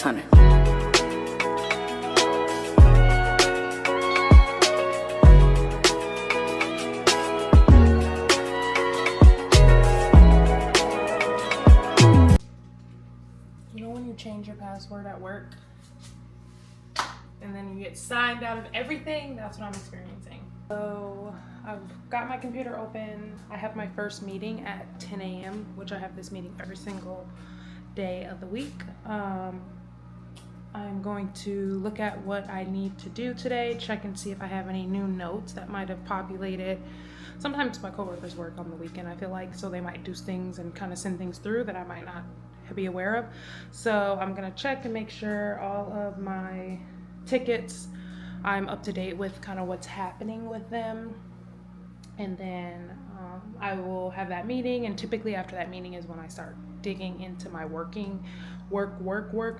Hunter. You know when you change your password at work and then you get signed out of everything? That's what I'm experiencing. So I've got my computer open. I have my first meeting at 10 a.m., which I have this meeting every single day of the week. I'm going to look at what I need to do today, check and see if I have any new notes that might have populated. Sometimes my coworkers work on the weekend, I feel like, so they might do things and kind of send things through that I might not be aware of. So I'm gonna check and make sure all of my tickets, I'm up to date with kind of what's happening with them. And then I will have that meeting, and typically after that meeting is when I start digging into my work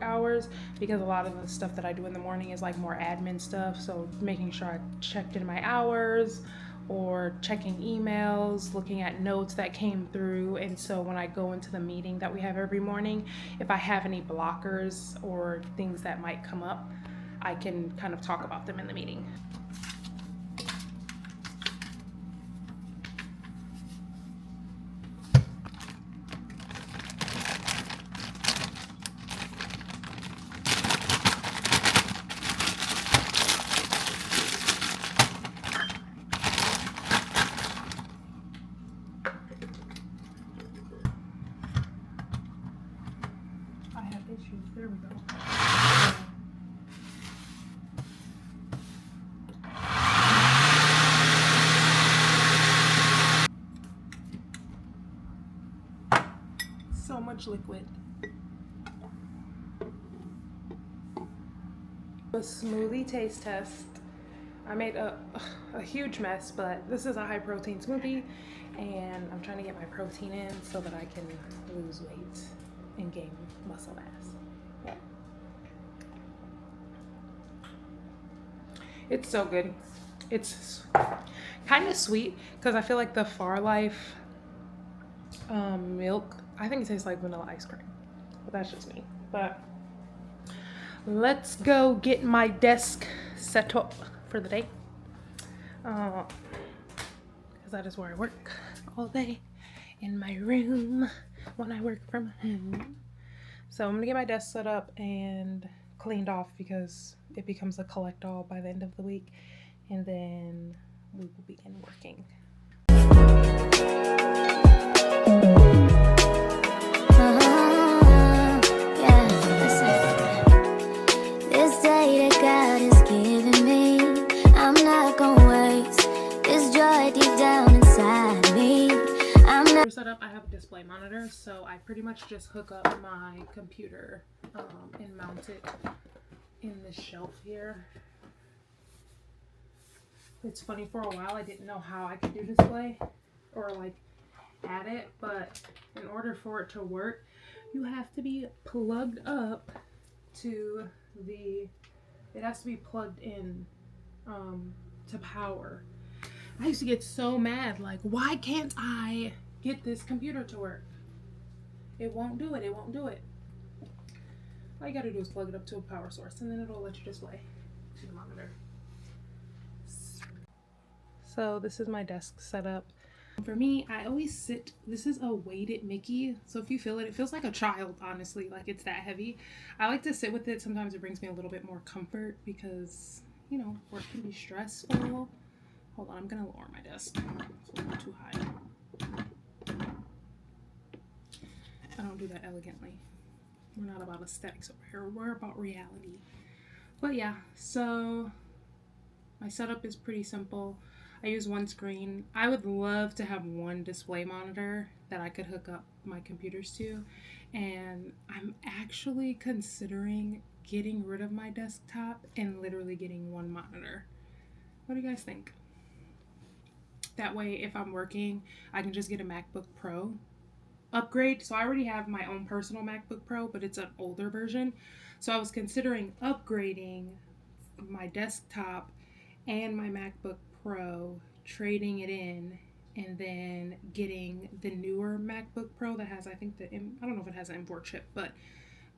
hours, because a lot of the stuff that I do in the morning is like more admin stuff. So making sure I checked in my hours or checking emails, looking at notes that came through. And so when I go into the meeting that we have every morning, if I have any blockers or things that might come up, I can kind of talk about them in the meeting. I have issues. There we go. So much liquid. A smoothie taste test. I made a huge mess, but this is a high protein smoothie, and I'm trying to get my protein in so that I can lose weight and gain muscle mass. Yeah. It's so good. It's kind of sweet because I feel like the Far Life milk, I think it tastes like vanilla ice cream, but that's just me. But let's go get my desk set up for the day, because that is where I work all day, in my room when I work from home. So I'm gonna get my desk set up and cleaned off because it becomes a collect all by the end of the week, and then we will begin working. Set up, I have a display monitor, so I pretty much just hook up my computer and mount it in this shelf here. It's funny, for a while I didn't know how I could do display or like add it, but in order for it to work, you have to be plugged up to it has to be plugged in to power. I used to get so mad, like, why can't I get this computer to work? It won't do it. All you gotta do is plug it up to a power source, and then it'll let you display to the monitor. So this is my desk setup. For me, I always sit, this is a weighted Mickey, so if you feel it, it feels like a child, honestly, like it's that heavy. I like to sit with it. Sometimes it brings me a little bit more comfort because, you know, work can be stressful. Hold on, I'm gonna lower my desk. It's a little too high. I don't do that elegantly. We're not about aesthetics over here. We're about reality. But yeah, so my setup is pretty simple. I use one screen. I would love to have one display monitor that I could hook up my computers to. And I'm actually considering getting rid of my desktop and literally getting one monitor. What do you guys think? That way, if I'm working, I can just get a MacBook Pro upgrade. So I already have my own personal MacBook Pro, but it's an older version. So I was considering upgrading my desktop and my MacBook Pro, trading it in, and then getting the newer MacBook Pro that has, I think, I don't know if it has an import chip, but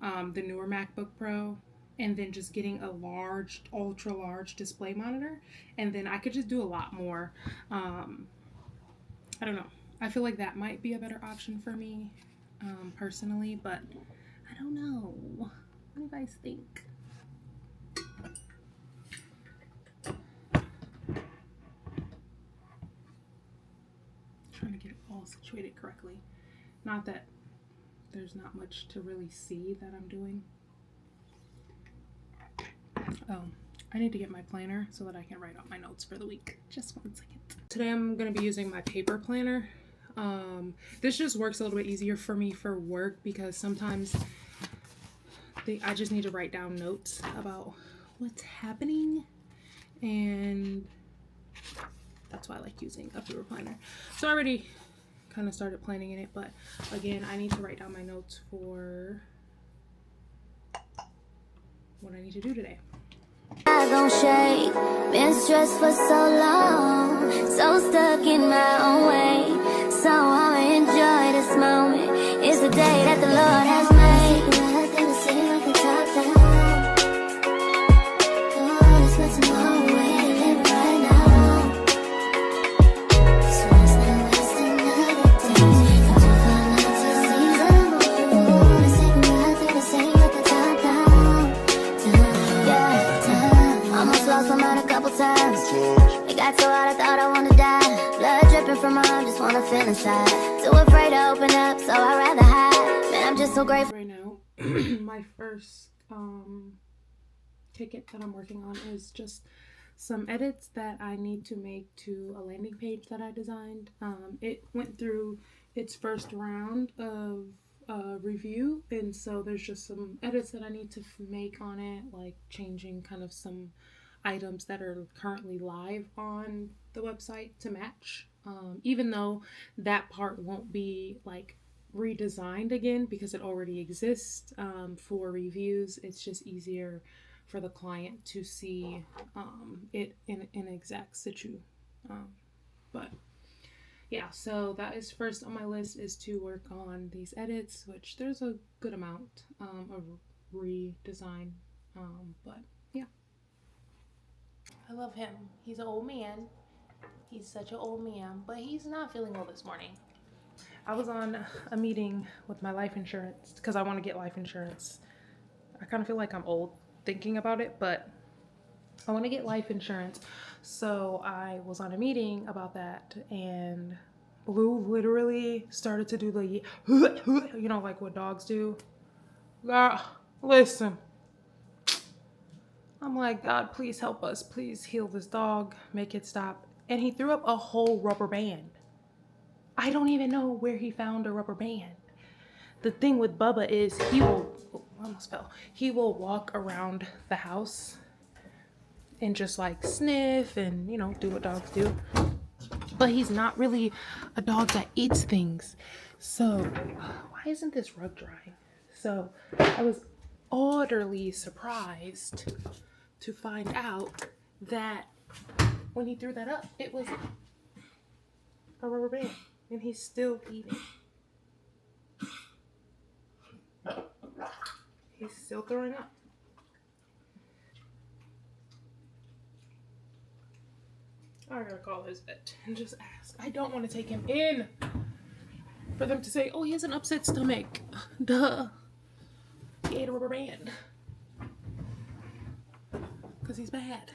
the newer MacBook Pro, and then just getting a large, ultra large display monitor, and then I could just do a lot more. I don't know. I feel like that might be a better option for me, personally, but I don't know. What do you guys think? Trying to get it all situated correctly. Not that there's not much to really see that I'm doing. Oh, I need to get my planner so that I can write out my notes for the week. Just 1 second. Today I'm going to be using my paper planner. This just works a little bit easier for me for work because sometimes I just need to write down notes about what's happening, and that's why I like using a paper planner. So I already kind of started planning in it, but again, I need to write down my notes for what I need to do today. I don't shake, been stressed for so long, so stuck in my own way, so I'ma enjoy this moment. It's the day that the Lord has made. Feel inside, too afraid to open up, so I'd rather hide. Man, I'm just so grateful. Right now, my first ticket that I'm working on is just some edits that I need to make to a landing page that I designed. It went through its first round of review, and so there's just some edits that I need to make on it, like changing kind of some items that are currently live on the website to match. Even though that part won't be like redesigned again because it already exists for reviews, it's just easier for the client to see it in an exact situ. But yeah, so that is first on my list, is to work on these edits, which there's a good amount of redesign. But yeah, I love him. He's an old man. He's such an old man, but he's not feeling well this morning. I was on a meeting with my life insurance because I want to get life insurance. I kind of feel like I'm old thinking about it, but I want to get life insurance. So I was on a meeting about that, and Blue literally started to do the, you know, like what dogs do. God, listen. I'm like, God, please help us. Please heal this dog. Make it stop. And he threw up a whole rubber band. I don't even know where he found a rubber band. The thing with Bubba is he will walk around the house and just like sniff and, you know, do what dogs do. But he's not really a dog that eats things. So why isn't this rug drying? So I was utterly surprised to find out that when he threw that up, it was a rubber band, and he's still eating. He's still throwing up. I gotta call his vet and just ask. I don't want to take him in for them to say, oh, he has an upset stomach. Duh. He ate a rubber band. Because he's bad.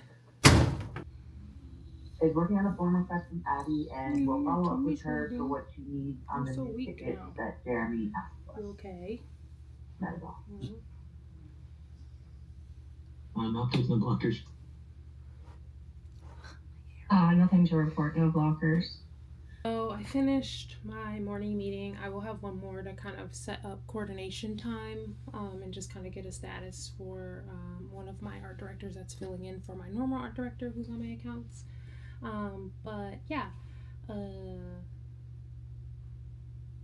Is working on a form request from Abby, and we'll follow up with her for what she needs on the new tickets that Jeremy asked us. Okay. That is all. Not taking the blockers. Nothing to report, no blockers. So I finished my morning meeting. I will have one more to kind of set up coordination time and just kind of get a status for one of my art directors that's filling in for my normal art director who's on my accounts. But yeah, in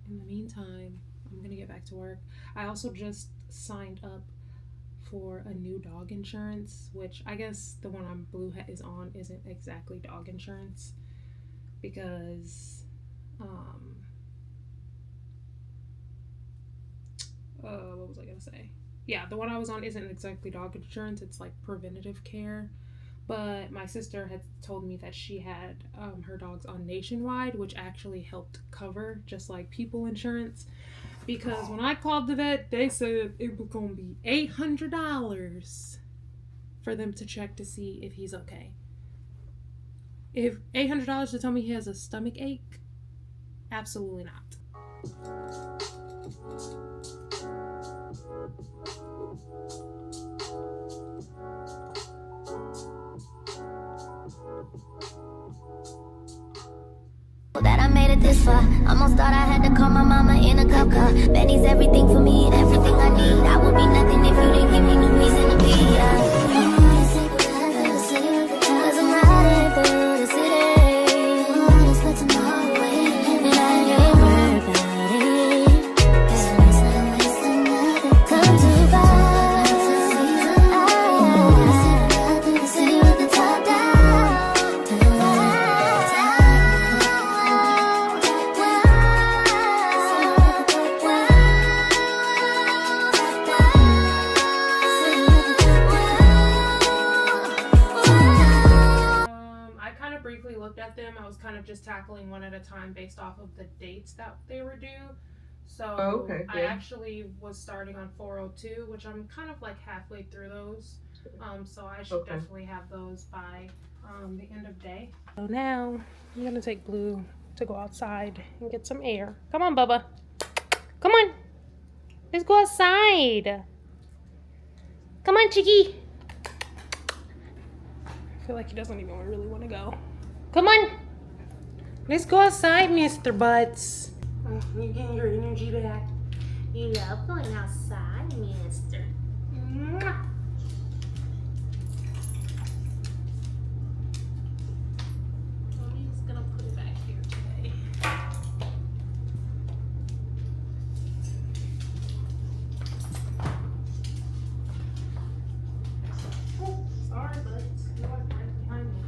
the meantime, I'm gonna get back to work. I also just signed up for a new dog insurance, which I guess the one on Blue is on isn't exactly dog insurance, because what was I gonna say? yeah, the one I was on isn't exactly dog insurance, it's like preventative care. But my sister had told me that she had her dogs on Nationwide, which actually helped cover just like people insurance. Because when I called the vet, they said it was going to be $800 for them to check to see if he's okay. If $800 to tell me he has a stomach ache, absolutely not. That I made it this far. Almost thought I had to call my mama in a cop car. Benny's everything for me and everything I need. I would be nothing if you didn't give me no reason to be. Cause I'm riding through the city. Just let tomorrow wait. And I ain't worried about it. Come too far. See with the top down. I kind of briefly looked at them. I was kind of just tackling one at a time based off of the dates that they were due. So Okay, I good. actually was starting on 402, which I'm kind of like halfway through those. So I should Okay. definitely have those by the end of day. So now I'm gonna take Blue to go outside and get some air. Come on, Bubba. Come on. Let's go outside. Come on, Chicky. I feel like he doesn't even really want to go. Come on. Let's go outside, Mr. Butts. Oh, you're getting your energy back. You love going outside, mister. Mwah. Mommy's gonna put it back here today. Oh, sorry, but you are right behind me.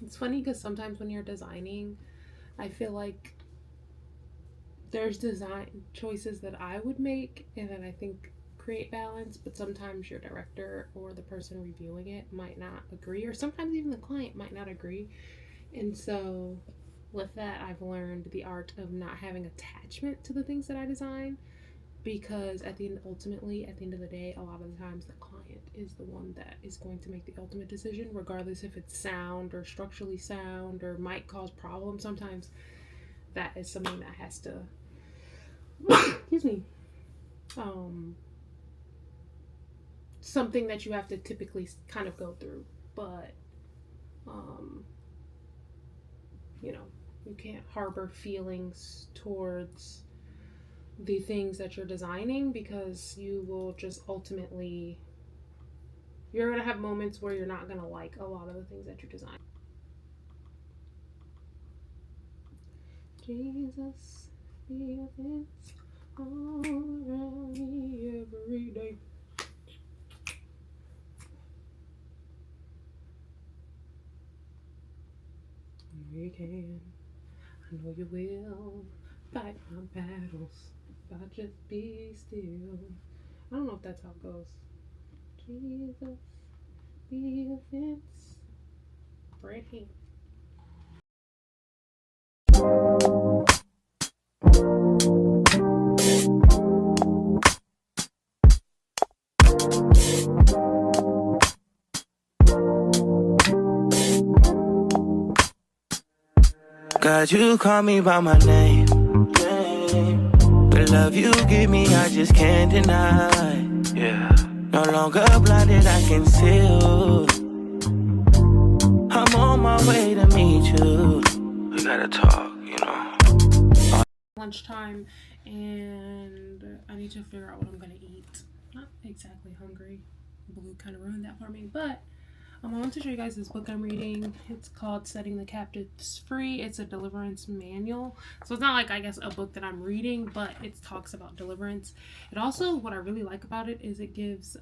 It's funny because sometimes when you're designing, I feel like there's design choices that I would make and that I think create balance, but sometimes your director or the person reviewing it might not agree, or sometimes even the client might not agree. And so with that, I've learned the art of not having attachment to the things that I design, because ultimately at the end of the day, a lot of the times the client is the one that is going to make the ultimate decision, regardless if it's sound or structurally sound or might cause problems. Sometimes that is something that has to excuse me, something that you have to typically kind of go through, but you know, you can't harbor feelings towards the things that you're designing, because you will just ultimately, you're gonna have moments where you're not gonna like a lot of the things that you design. Jesus, it's all around me every day. We can. I know you will fight my battles if I just be still. I don't know if that's how it goes. Jesus, be offense. Right here. God, you call me by my name. The love you give me, I just can't deny. Yeah. No longer blinded, I can see you. I'm on my way to meet you. We gotta talk, you know. Lunchtime, and I need to figure out what I'm gonna eat. Not exactly hungry. Blue kind of ruined that for me, but I want to show you guys this book I'm reading. It's called Setting the Captives Free. It's a deliverance manual. So it's not like, I guess, a book that I'm reading, but it talks about deliverance. It also, what I really like about it is it gives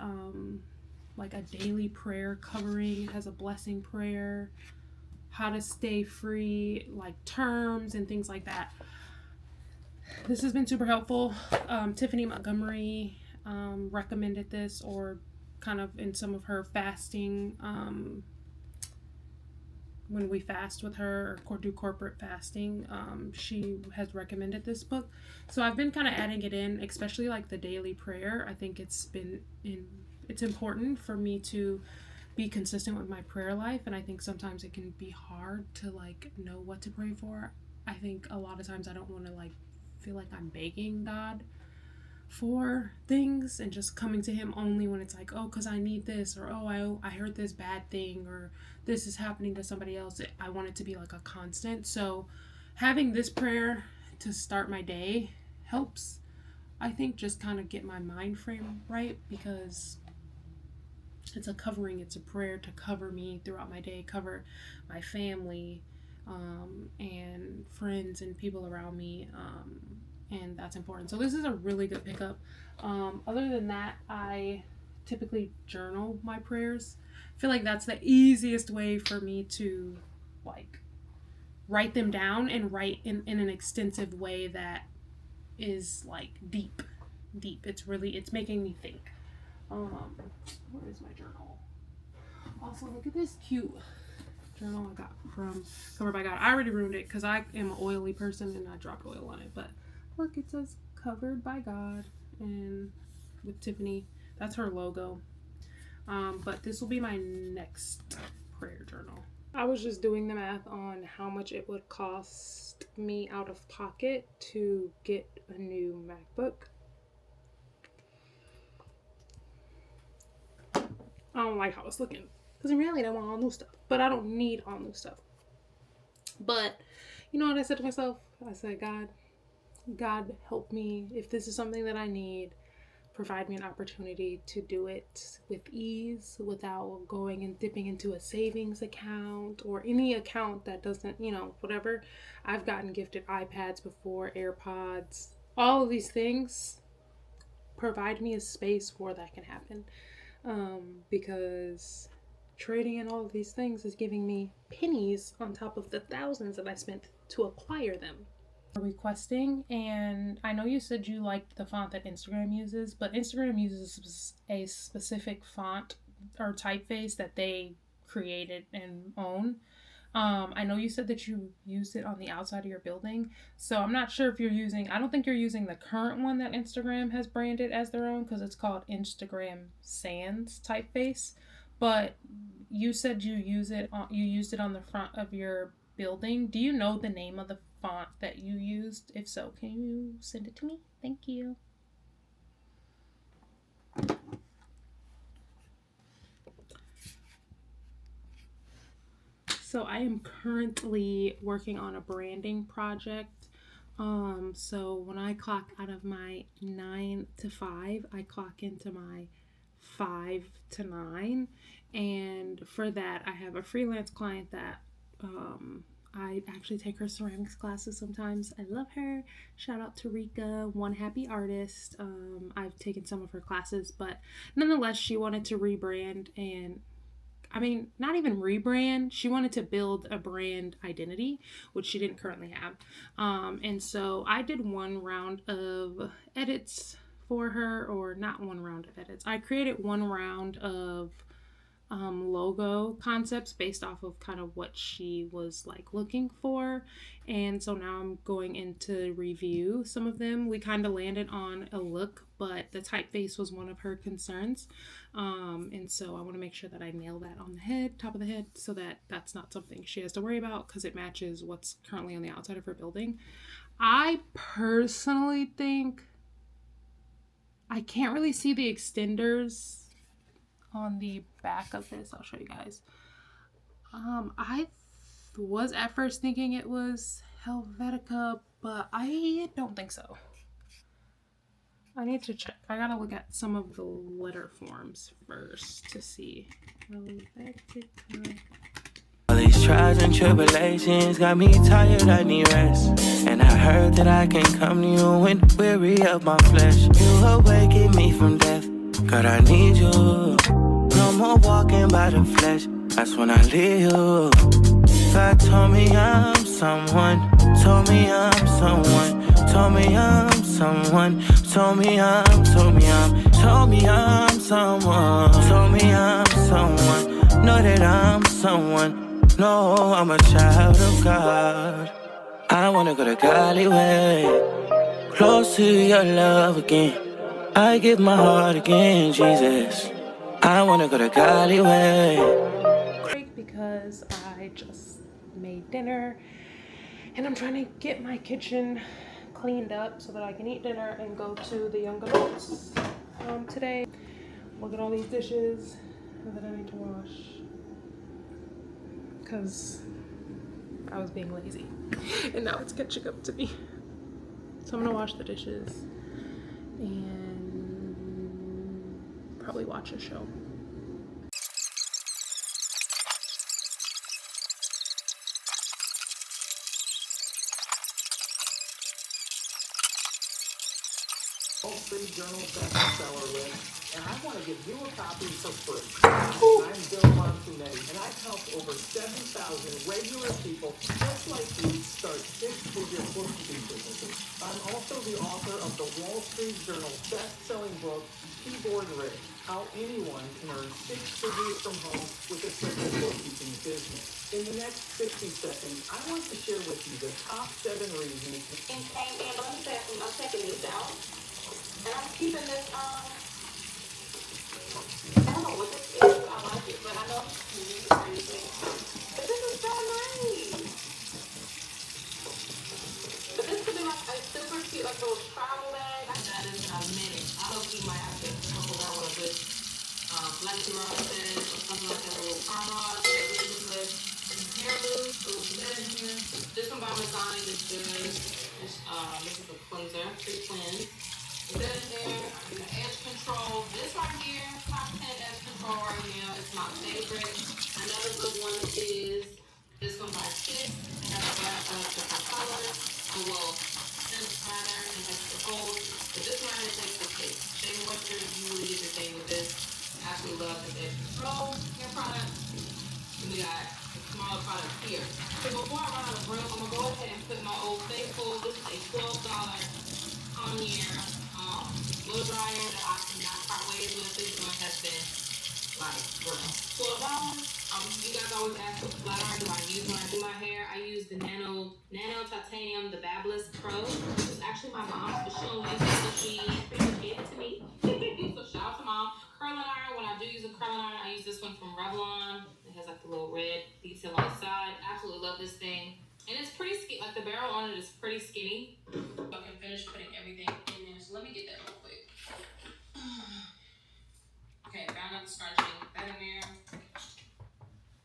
like a daily prayer covering. It has a blessing prayer, how to stay free, like terms and things like that. This has been super helpful. Tiffany Montgomery recommended this, or kind of in some of her fasting, when we fast with her or do corporate fasting, she has recommended this book. So I've been kind of adding it in, especially like the daily prayer. I think it's important for me to be consistent with my prayer life, and I think sometimes it can be hard to like know what to pray for. I think a lot of times I don't want to like feel like I'm begging God for things and just coming to him only when it's like, oh, because I need this, or oh, I heard this bad thing, or this is happening to somebody else. I want it to be like a constant. So having this prayer to start my day helps, I think, just kind of get my mind frame right, because it's a covering. It's a prayer to cover me throughout my day, cover my family, and friends and people around me, and that's important. So this is a really good pickup. Other than that, I typically journal my prayers. I feel like that's the easiest way for me to like write them down and write in an extensive way that is like deep. It's making me think. Where is my journal? Also, look at this cute journal I got from Covered by God. I already ruined it because I am an oily person and I dropped oil on it, but look, it says Covered by God, and with Tiffany, that's her logo. But this will be my next prayer journal. I was just doing the math on how much it would cost me out of pocket to get a new MacBook. I don't like how it's looking, because in reality I want all new stuff, but I don't need all new stuff. But you know what I said to myself? I said, God help me. If this is something that I need, provide me an opportunity to do it with ease without going and dipping into a savings account or any account that doesn't, whatever. I've gotten gifted iPads before, AirPods, all of these things. Provide me a space where that can happen. Because trading in all of these things is giving me pennies on top of the thousands that I spent to acquire them. Requesting, and I know you said you liked the font that Instagram uses, but Instagram uses a specific font or typeface that they created and own. I know you said that you used it on the outside of your building, so I'm not sure if I don't think you're using the current one that Instagram has branded as their own, because it's called Instagram Sans typeface, but you said you used it on the front of your building. Do you know the name of the font that you used? If so, can you send it to me? Thank you. So I am currently working on a branding project. So when I clock out of my 9 to 5, I clock into my 5 to 9. And for that, I have a freelance client that I actually take her ceramics classes sometimes. I love her. Shout out to Rika, one happy artist. I've taken some of her classes, but nonetheless, she wanted to rebrand, and I mean, not even rebrand. She wanted to build a brand identity, which she didn't currently have. And so I did one round of edits for her, or not one round of edits. I created one round of logo concepts based off of kind of what she was like looking for. And so now I'm going in to review some of them. We kind of landed on a look, but the typeface was one of her concerns. And so I want to make sure that I nail that on the head, top of the head, so that that's not something she has to worry about because it matches what's currently on the outside of her building. I personally think I can't really see the extenders on the back of this. I'll show you guys. I was at first thinking it was Helvetica, but I don't think so. I need to check. I gotta look at some of the letter forms first to see. Helvetica. All these trials and tribulations got me tired, I need rest. And I heard that I can come to you when weary of my flesh. You awaken me from death, God, I need you. No more walking by the flesh, that's when I leave you. God told me I'm someone, told me I'm someone, told me I'm someone, told me I'm someone, told me I'm someone, know that I'm someone, no, I'm a child of God. I wanna go the godly way, close to your love again. I give my heart again, Jesus. I wanna go the godly way. Because I just made dinner and I'm trying to get my kitchen cleaned up so that I can eat dinner and go to the young adults today. Look at all these dishes that I need to wash because I was being lazy and now it's catching up to me. So I'm gonna wash the dishes and probably watch a show. Wall Street Journal bestseller list, and I want to give you a copy for free. I'm Bill Martinetti, and I've helped over 7,000 regular people just like you start six-figure bookkeeping businesses. I'm also the author of the Wall Street Journal best-selling book, Keyboard Rig: How Anyone Can Earn Six Figures from Home with a Simple Bookkeeping Business. In the next 60 seconds, I want to share with you the top 7 reasons. And let me say, I'm checking this out. And I'm keeping this, I don't know what this is, but I like it, but I know it's crazy. But this is so nice. But this could be like a super cute, like a little travel bag. I got this in a minute. I don't think might have to couple that with a good, flexi roses or something like that, a little armor, hair loose, a little bed in here. This one by Masonic is good. This is a cleanser, pre-cleanse. That in there, the edge control. This right here, top 10 edge control right now, is my favorite. Another good one is this one by Six. It has different colors. Well, this pattern, it has the gold. But this one takes the cake. Shea Moisture, you really get your thing with this. I actually love the edge control hair product. And we got a smaller product here. So before I run out of room, I'm going to go ahead and put my Old Faithful. This is a $12 on here. Blow dryer that I cannot part ways with. This one has been like $12. You guys always ask what flat iron do I use when I do my hair. I use the nano titanium, the Babyless Pro. This is actually my mom's, but she don't use it, so she gave it to me. So shout out to mom. Curling iron, when I do use a curling iron, I use this one from Revlon. It has like the little red detail on the side. Absolutely love this thing. And it's pretty skinny, like the barrel on it is pretty skinny. So I can finish putting everything in there. So let me get that real quick. Okay, found out the scrunchie. That in there.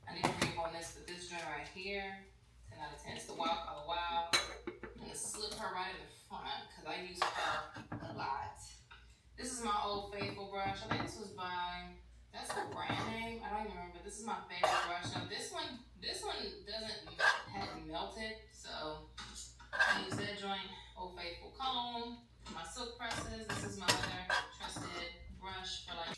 I need to read on this, but this joint right here, 10 out of 10. It's the Wild Color Wow. I'm gonna slip her right in the front because I use her a lot. This is my Old Faithful brush. I think this was by, that's the brand name. I don't even remember. This is my favorite brush. Now this one hadn't melted, so I use that joint. Old Faithful comb. My silk presses. This is my other trusted brush for like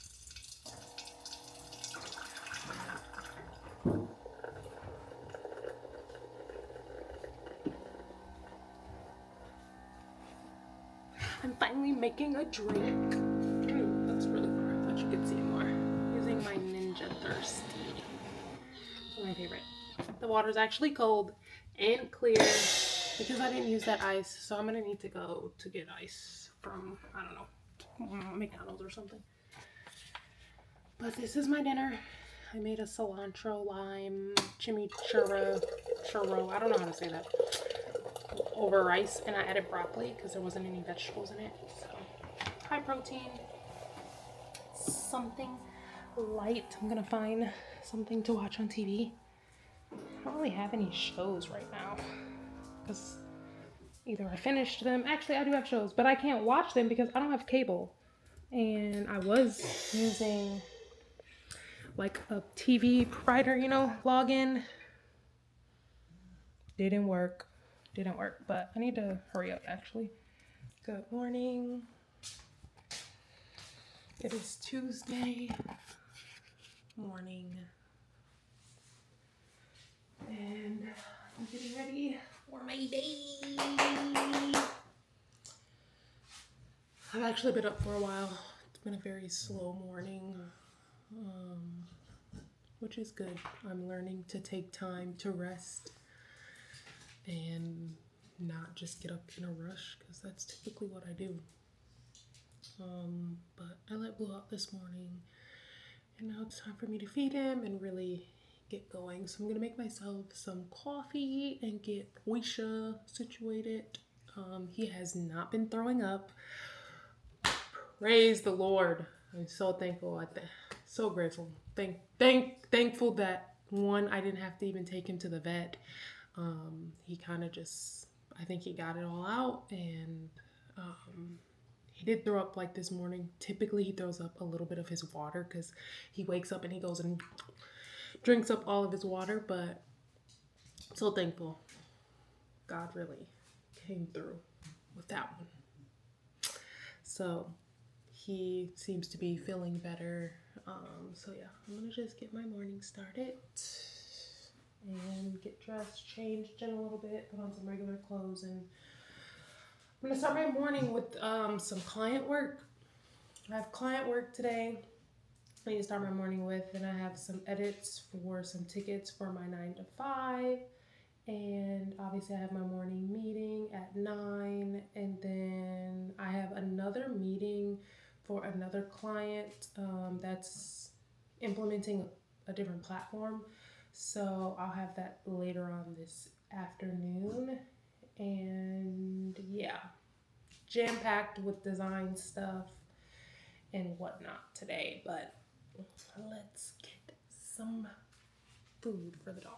I'm finally making a drink. Ooh, that's really far. I thought you could see it more. Using my Ninja Thirsty. My favorite. The water's actually cold and clear because I didn't use that ice, so I'm gonna need to go to get ice from, I don't know, McDonald's or something. But this is my dinner. I made a cilantro lime chimichurri, I don't know how to say that, over rice, and I added broccoli because there wasn't any vegetables in it. So high protein, something light. I'm gonna find something to watch on TV. I don't really have any shows right now because either I finished them. Actually, I do have shows, but I can't watch them because I don't have cable. And I was using like a TV provider, you know, login. Didn't work, but I need to hurry up actually. Good morning. It is Tuesday morning. And I'm getting ready for my day. I've actually been up for a while. It's been a very slow morning, which is good. I'm learning to take time to rest and not just get up in a rush, because that's typically what I do. But I let Blue out this morning, and now it's time for me to feed him and really get going. So I'm gonna make myself some coffee and get Poisha situated. He has not been throwing up. Praise the Lord. I'm so thankful. So grateful. Thankful that one, I didn't have to even take him to the vet. He kind of just, I think he got it all out, and he did throw up like this morning. Typically he throws up a little bit of his water because he wakes up and he goes and drinks up all of his water, but I'm so thankful. God really came through with that one. So he seems to be feeling better. So yeah, I'm gonna just get my morning started and get dressed, changed in a little bit, put on some regular clothes, and I'm gonna start my morning with some client work. I have client work today I need to start my morning with, and I have some edits for some tickets for my 9 to 5, and obviously I have my morning meeting at 9, and then I have another meeting for another client that's implementing a different platform, so I'll have that later on this afternoon. And yeah, jam-packed with design stuff and whatnot today, but let's get some food for the dog.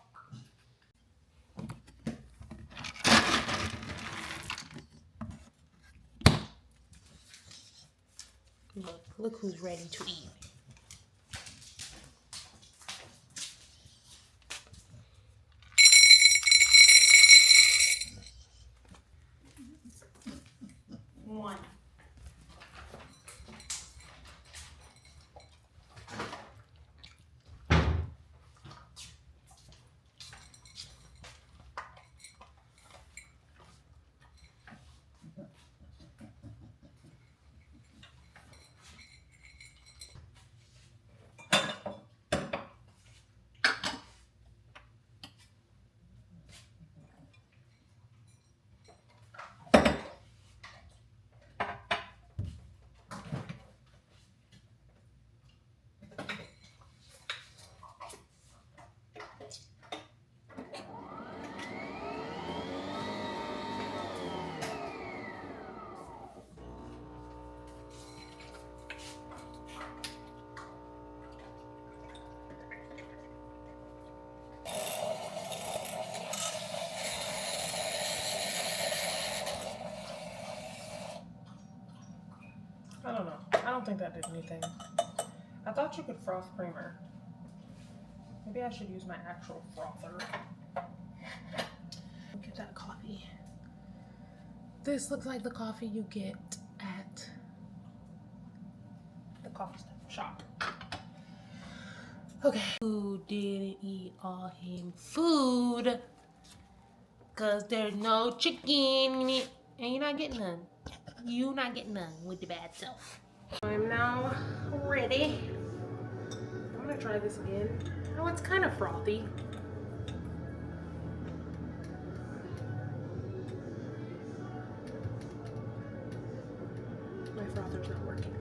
Look who's ready to eat. One. I don't know. I don't think that did anything. I thought you could froth creamer. Maybe I should use my actual frother. Look at that coffee. This looks like the coffee you get at the coffee shop. Okay. Who didn't eat all him food? Cause there's no chicken in it. And you're not getting none. You not getting none with the bad self. I'm now ready. I'm gonna try this again. Oh, it's kind of frothy. My frother's not working.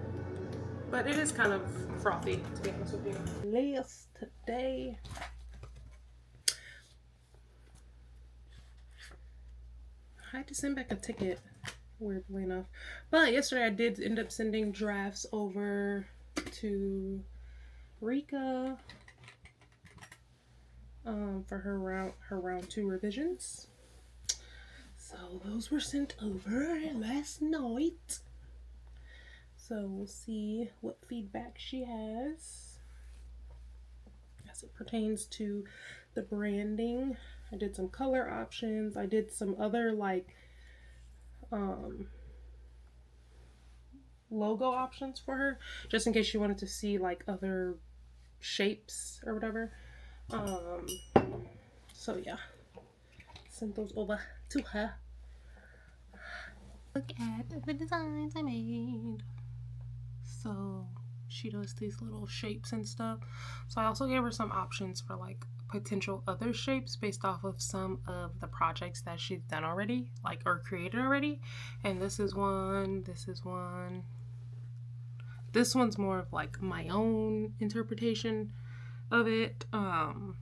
But it is kind of frothy, to be honest with you. Last today. I had to send back a ticket, weirdly enough. But yesterday I did end up sending drafts over to Rika for her round 2 revisions. So those were sent over last night. So we'll see what feedback she has as it pertains to the branding. I did some color options. I did some other like logo options for her, just in case she wanted to see like other shapes or whatever. So yeah, sent those over to her. Look at the designs I made. So she does these little shapes and stuff. So I also gave her some options for like potential other shapes based off of some of the projects that she's done already, like, or created already. And this is one, this is one. This one's more of like my own interpretation of it. And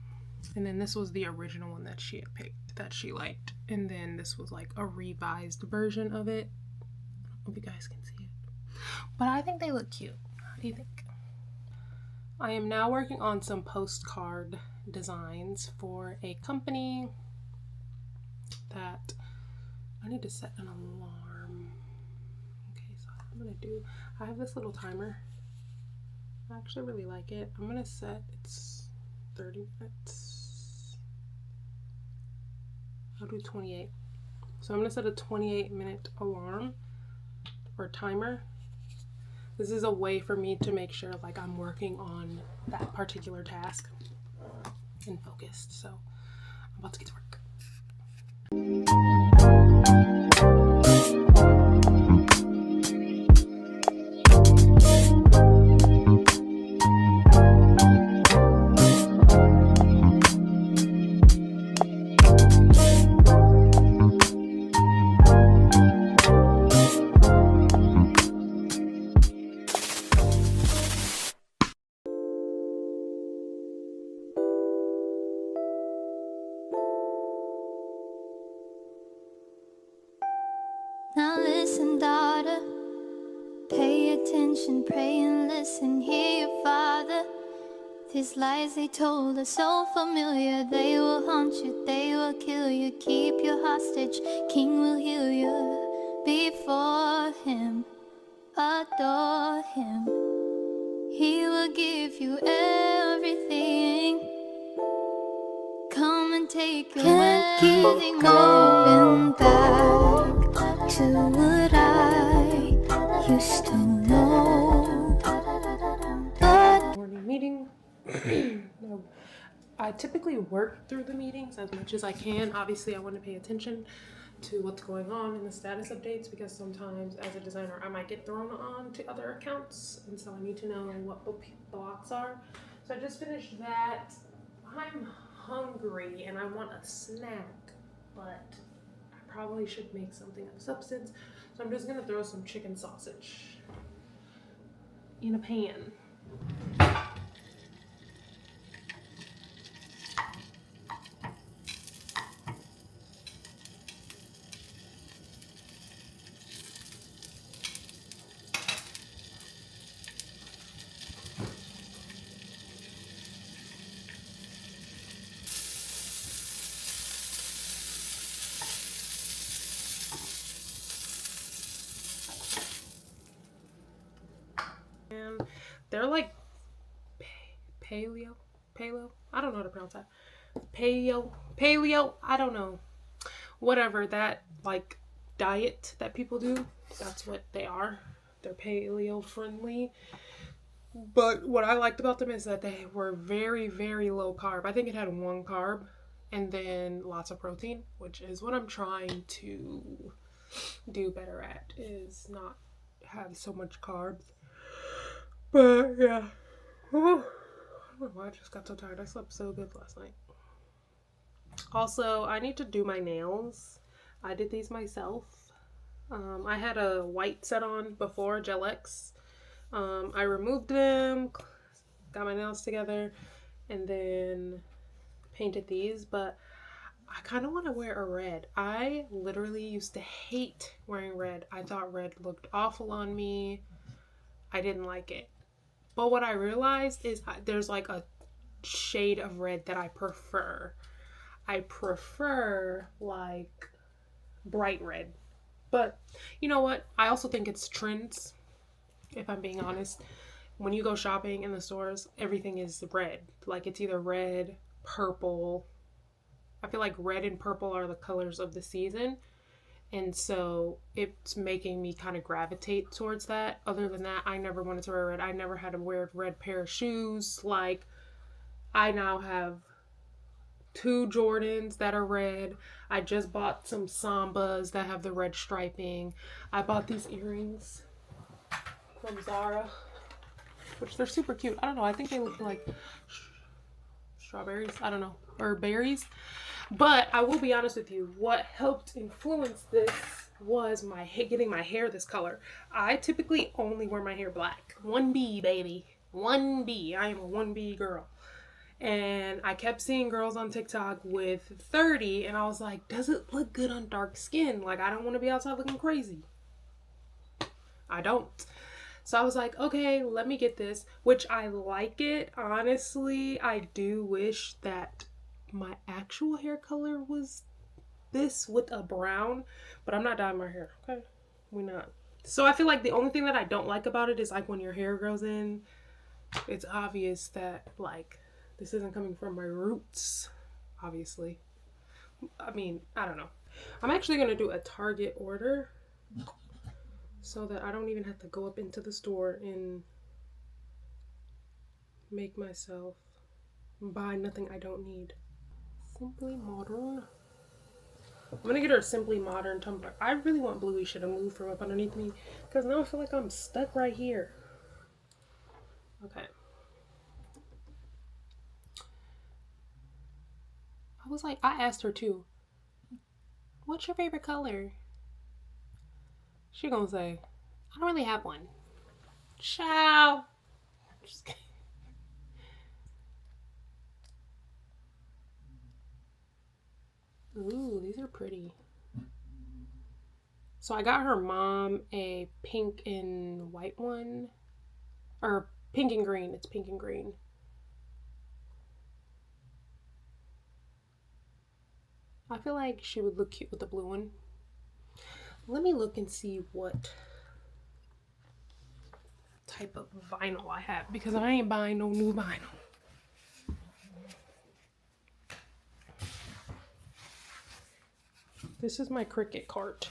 then this was the original one that she had picked that she liked. And then this was like a revised version of it. I don't know if you guys can see it, but I think they look cute. How do you think? I am now working on some postcard designs for a company that I need to set an alarm. Okay, so I'm gonna do, I have this little timer. I actually really like it. I'm gonna set, it's 30 minutes. I'll do 28. So I'm gonna set a 28-minute alarm or timer. This is a way for me to make sure like I'm working on that particular task and focused. So I'm about to get to work. Now listen, daughter, pay attention, pray and listen, hear your father. These lies they told are so familiar, they will haunt you, they will kill you, keep you hostage, king will heal you. Before him, adore him, he will give you everything. Come and take your everything, going back to what I used to know. Morning meeting. I typically work through the meetings as much as I can. Obviously, I want to pay attention to what's going on in the status updates because sometimes as a designer, I might get thrown on to other accounts. And so I need to know what blocks are. So I just finished that. I'm hungry and I want a snack, but I probably should make something of substance. So I'm just gonna throw some chicken sausage in a pan. And they're like paleo, I don't know how to pronounce that. Paleo, I don't know. Whatever that like diet that people do, that's what they are. They're paleo friendly. But what I liked about them is that they were very, very low carb. I think it had 1 carb and then lots of protein, which is what I'm trying to do better at is not have so much carbs. But yeah. Oh, I don't know why I just got so tired. I slept so good last night. Also, I need to do my nails. I did these myself. I had a white set on before, Gel X. I removed them, got my nails together, and then painted these, but I kind of want to wear a red. I literally used to hate wearing red. I thought red looked awful on me. I didn't like it. But what I realized is there's like a shade of red that I prefer. I prefer like bright red. But you know what? I also think it's trends, if I'm being honest. When you go shopping in the stores, everything is red. Like it's either red, purple. I feel like red and purple are the colors of the season. And so it's making me kind of gravitate towards that. Other than that, I never wanted to wear red. I never had to wear a red pair of shoes. Like, I now have 2 Jordans that are red. I just bought some Sambas that have the red striping. I bought these earrings from Zara, which they're super cute. I don't know. I think they look like strawberries. I don't know. Or berries. But I will be honest with you, what helped influence this was getting my hair this color. I typically only wear my hair black. 1B, baby. 1B. I am a 1B girl. And I kept seeing girls on TikTok with 30, and I was like, does it look good on dark skin? Like, I don't want to be outside looking crazy. I don't. So I was like, okay, let me get this, which I like it. Honestly, I do wish that my actual hair color was this with a brown, but I'm not dyeing my hair, okay? We're not. So I feel like the only thing that I don't like about it is like when your hair grows in, it's obvious that like this isn't coming from my roots, obviously. I mean, I don't know. I'm actually gonna do a Target order so that I don't even have to go up into the store and make myself buy nothing I don't need. Simply Modern. I'm gonna get her a Simply Modern tumbler. I really want Bluey should have moved from up underneath me because now I feel like I'm stuck right here. Okay. I was like, I asked her too, what's your favorite color? She gonna say, I don't really have one. Ciao. Just kidding. Ooh, these are pretty. So I got her mom a pink and white one. Or pink and green. It's pink and green. I feel like she would look cute with the blue one. Let me look and see what type of vinyl I have, because I ain't buying no new vinyl. This is my Cricut cart.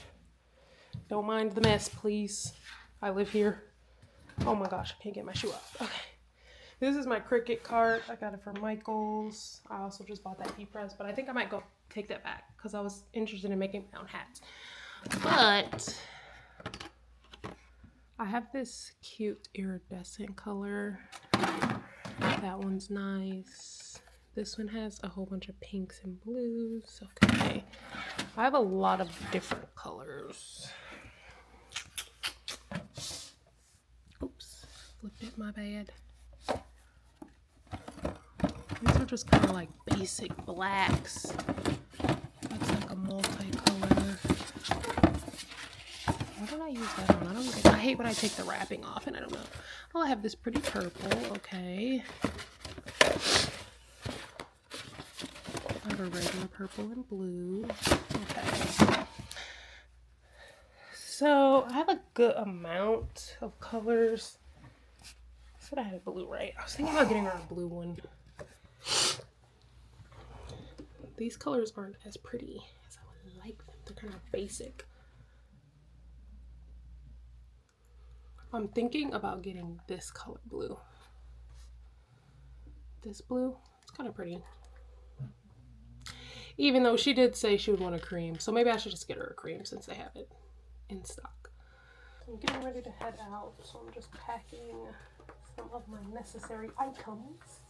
Don't mind the mess, please. I live here. Oh my gosh, I can't get my shoe off. Okay. This is my Cricut cart. I got it from Michael's. I also just bought that e-press, but I think I might go take that back because I was interested in making my own hats. But I have this cute iridescent color. That one's nice. This one has a whole bunch of pinks and blues. Okay. I have a lot of different colors. Oops. Flipped it, my bad. These are just kind of like basic blacks. That's like a multicolor. Why did I use that on? I hate when I take the wrapping off and I don't know. Oh, I have this pretty purple. Okay. I have a regular purple and blue. Okay. So I have a good amount of colors. I said I had a blue, right? I was thinking about getting her a blue one. These colors aren't as pretty as I would like them. They're kind of basic. I'm thinking about getting this color blue. This blue, it's kind of pretty. Even though she did say she would want a cream. So maybe I should just get her a cream since they have it. in stock. I'm getting ready to head out, so I'm just packing some of my necessary items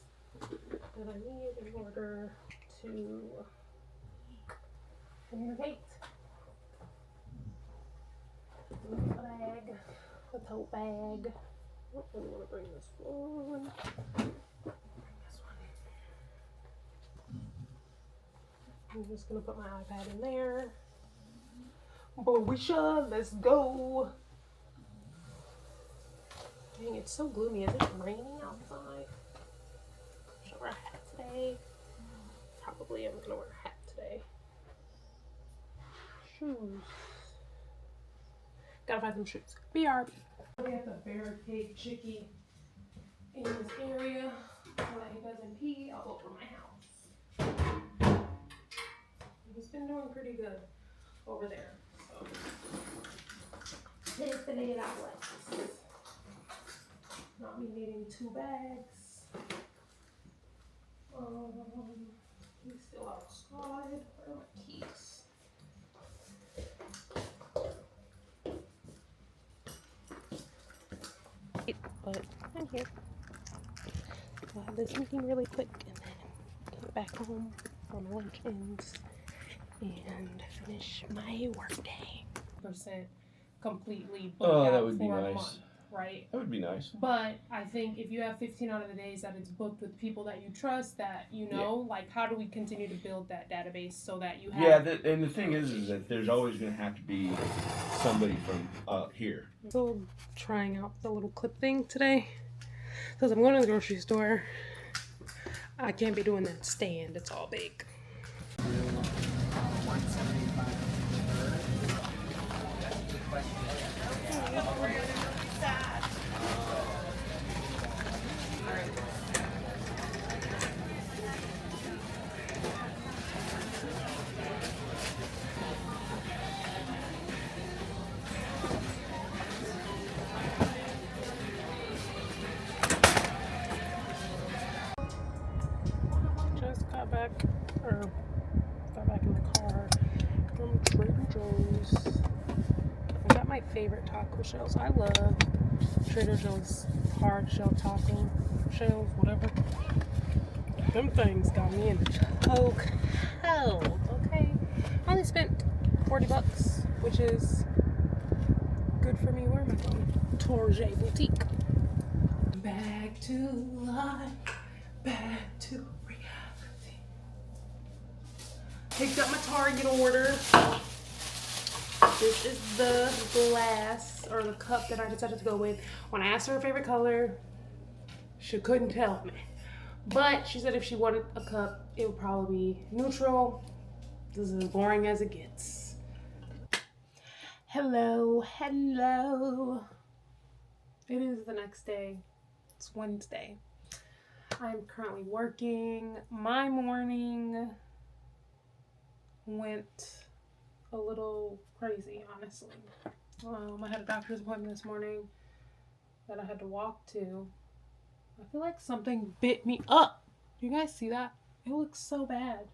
that I need in order to communicate. The bag, the tote bag. I don't really want to bring this one. I'm just gonna put my iPad in there. Borisha, let's go. Dang, it's so gloomy. Is it raining outside? Should I wear a hat today? Probably I'm gonna wear a hat today. Shoes. Gotta find some shoes. BRB. We have to barricade Chicky in this area so that he doesn't pee all over my house. He's been doing pretty good over there. So he's gonna get out west. Not me needing 2 bags. He's still outside. Where are my keys? But I'm here. I'll have this meeting really quick and then get back home for my lunch ends and finish my workday. % completely booked out that would be for a nice. month, right? That would be nice. But I think if you have 15 out of the days that it's booked with people that you trust, that you know, like how do we continue to build that database so that you have? Yeah, and the thing is that there's always going to have to be somebody from here. Still trying out the little clip thing today because I'm going to the grocery store. I can't be doing that stand. It's all big. Just got back in the car from Trader Joe's. I got my favorite taco shells. I love Trader Joe's hard shell taco shells, whatever. Them things got me in the choke hell, okay? I only spent $40, which is good for me. Where am I going? Torje Boutique. Back to life, back to reality. Picked up my Target order. This is the glass or the cup that I decided to go with. When I asked her favorite color, she couldn't tell me. But she said if she wanted a cup, it would probably be neutral. This is as boring as it gets. Hello. It is the next day. It's Wednesday. I'm currently working. My morning went a little crazy, honestly. I had a doctor's appointment this morning that I had to walk to. I feel like something bit me up. Do you guys see that? It looks so bad.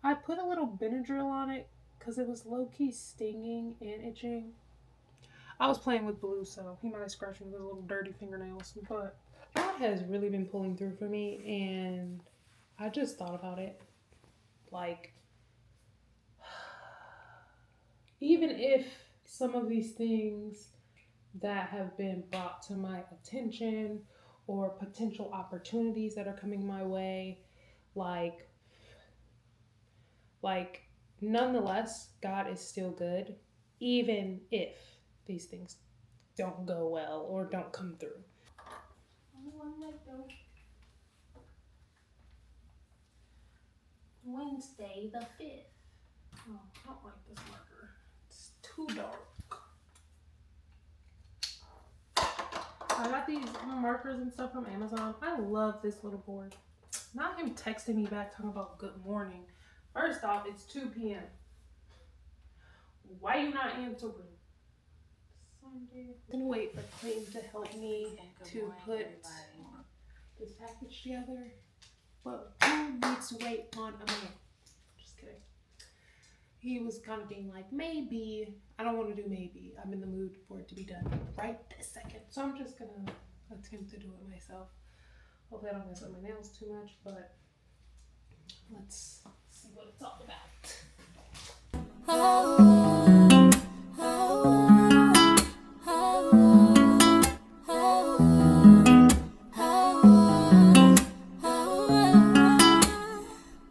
I put a little Benadryl on it because it was low-key stinging and itching. I was playing with Blue, so he might have scratched me with his little dirty fingernails. But God has really been pulling through for me, and I just thought about it. Like, even if some of these things that have been brought to my attention or potential opportunities that are coming my way, like nonetheless, God is still good, even if these things don't go well or don't come through. Wednesday the 5th. Oh, I don't like this marker. It's too dark. I got these markers and stuff from Amazon. I love this little board. Not him texting me back talking about good morning. First off, it's 2 p.m. Why you not answering? Sunday. I'm gonna wait for Clayton to help me to put this package together. But who needs to wait on a man? Just kidding. he was kind of being like, maybe. I don't want to do maybe. I'm in the mood for it to be done right this second. So I'm just going to attempt to do it myself. Hopefully I don't mess up my nails too much, but let's see what it's all about.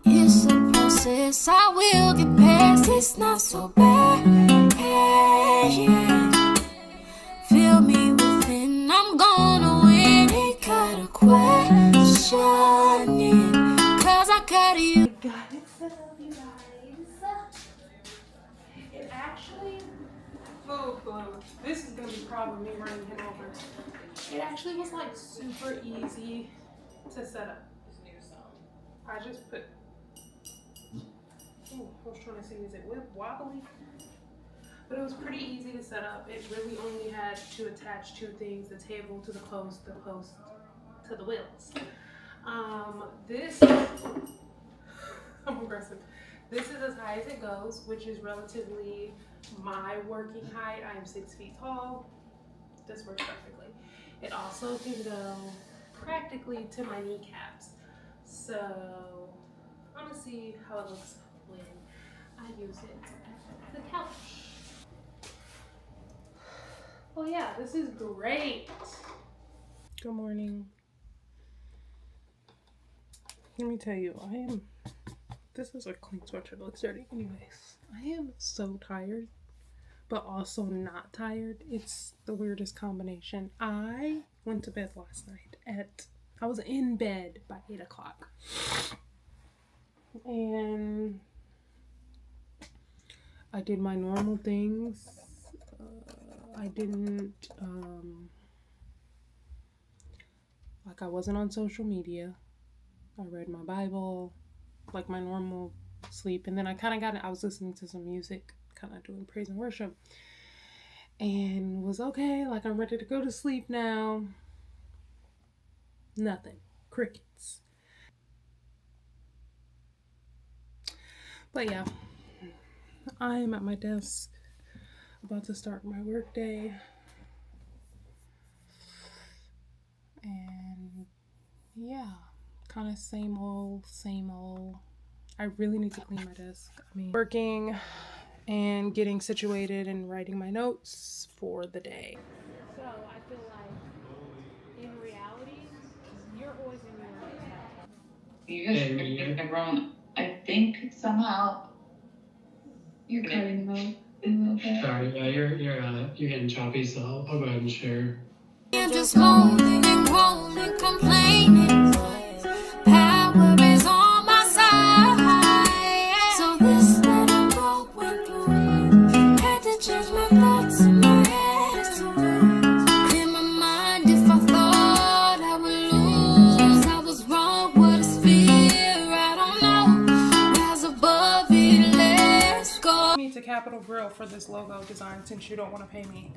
It's a process, I will get past. It's not so bad. Yeah. Feel me within, I'm gonna win. Ain't gotta question it, 'cause I got you. It actually, this is gonna be probably me running him over. It actually was like super easy to set up. I just put, I was trying to see, is it wobbly? But it was pretty easy to set up. It really only had to attach two things, the table to the post to the wheels. This, I'm aggressive. This is as high as it goes, which is relatively my working height. I am 6 feet tall. This works perfectly. It also can go practically to my kneecaps. So I'm gonna see how it looks when I use it at the couch. Oh yeah, this is great. Good morning. Let me tell you, this is a clean sweatshirt, it looks dirty. Anyways, I am so tired, but also not tired. It's the weirdest combination. I went to bed last night I was in bed by 8 o'clock. And I did my normal things. I didn't, I wasn't on social media. I read my Bible, like my normal sleep. And then I was listening to some music, kind of doing praise and worship. And was okay, like I'm ready to go to sleep now. Nothing. Crickets. But yeah, I'm at my desk, about to start my work day. And yeah, kind of same old. I really need to clean my desk. Working and getting situated and writing my notes for the day. So I feel like in reality, you're always in your right. You guys are wrong. I think somehow you're cutting them out a little bit. Sorry, yeah, you're getting choppy, so I'll go ahead and share. I'm just moaning and groaning, complaining. Power is on my side. So this that I'm going through, had to change my thoughts and my attitude. Clear my mind if I thought I would lose. I was wrong, what is fear? I don't know. Rise above it, let's go. Me to Capital Grill for this logo design since you don't want to pay me.